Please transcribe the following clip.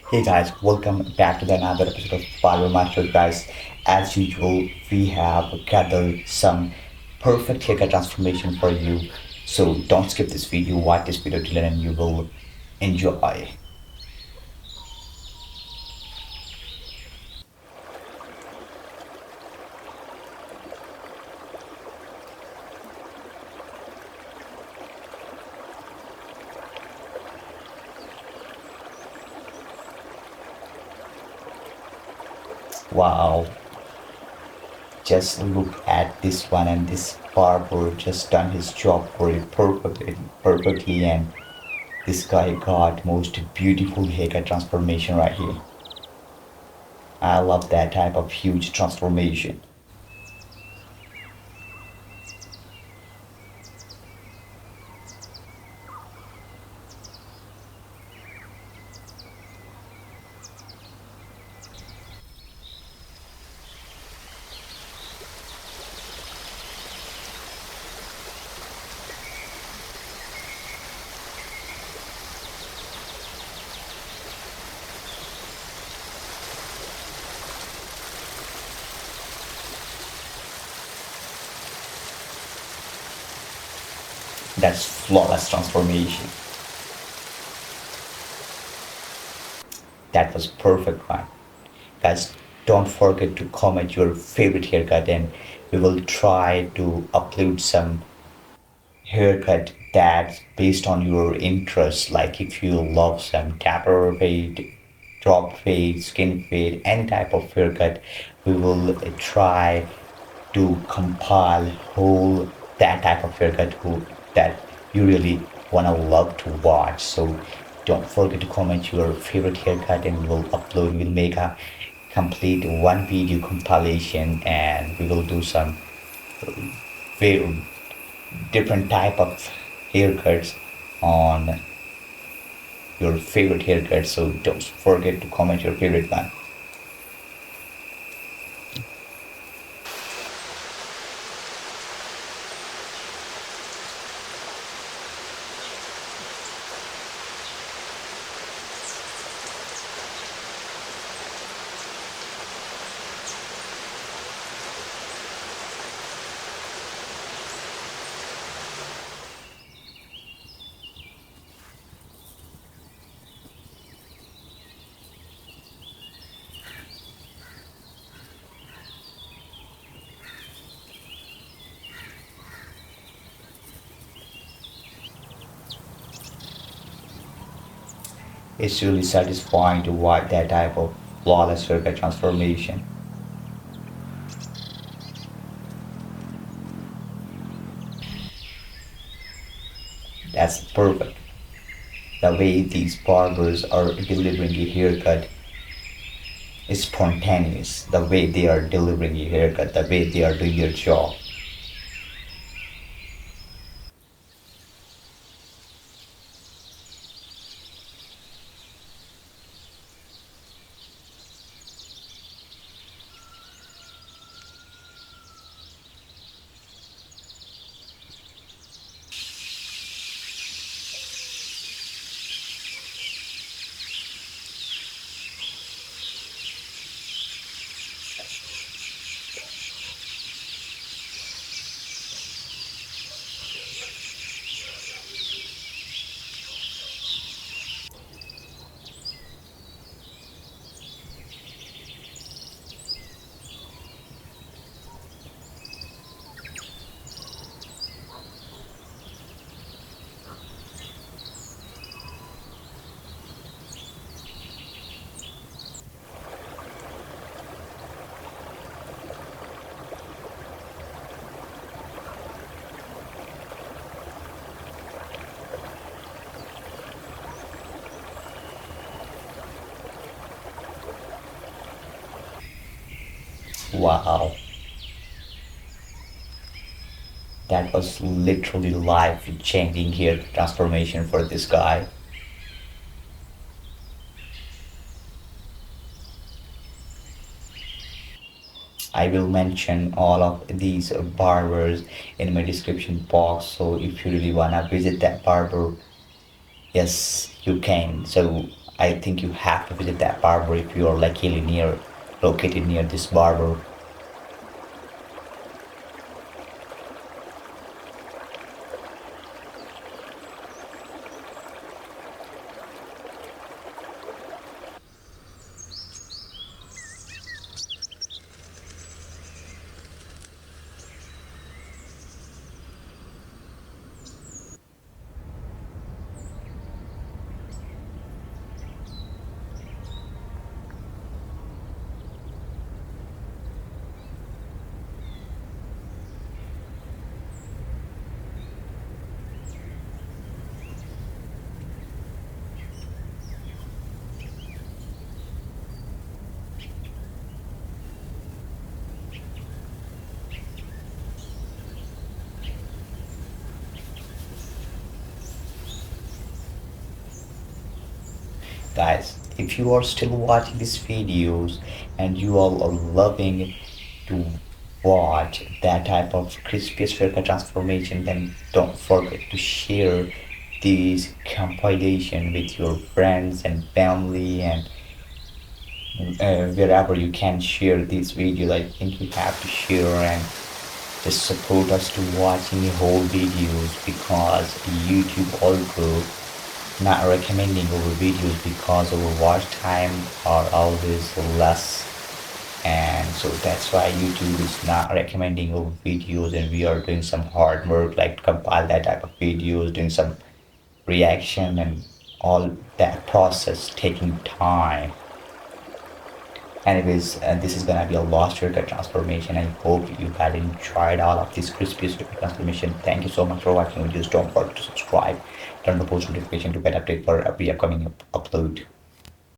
Hey guys, welcome back to the another episode of Barber Master guys. As usual, we have gathered some perfect haircut transformation for you. So don't skip this video, watch this video till end and you will enjoy. Wow, just look at this one and this barber just done his job very perfectly and this guy got most beautiful haircut transformation right here. I love that type of huge transformation. That's flawless transformation. That was perfect one. Guys, don't forget to comment your favorite haircut and we will try to upload some haircut that's based on your interests. Like if you love some taper fade, drop fade, skin fade, any type of haircut, we will try to compile whole that type of haircut that you really wanna love to watch. So don't forget to comment your favorite haircut and we'll upload. We'll make a complete one video compilation and we will do some very different type of haircuts on your favorite haircut. So don't forget to comment your favorite one. It's really satisfying to watch that type of flawless haircut transformation. That's perfect. The way these barbers are delivering a haircut is spontaneous. The way they are delivering a haircut, the way they are doing their job. Wow, that was literally life changing hair transformation for this guy. I will mention all of these barbers in my description box. So if you really wanna visit that barber, yes, you can. So I think you have to visit that barber if you are luckily near, located near this barber. Guys, if you are still watching these videos and you all are loving to watch that type of crispiest haircut transformation, then don't forget to share this compilation with your friends and family, and wherever you can share these videos. I think you have to share and just support us to watching the whole videos, because YouTube algo not recommending our videos because our watch time are always less, and so that's why YouTube is not recommending our videos, and we are doing some hard work like compile that type of videos, doing some reaction and all that process taking time. Anyways, this is gonna be a lost haircut transformation. I hope you guys enjoyed all of this crispy haircut transformation. Thank you so much for watching videos. Don't forget to subscribe, turn the post notification to get update for every upcoming upload.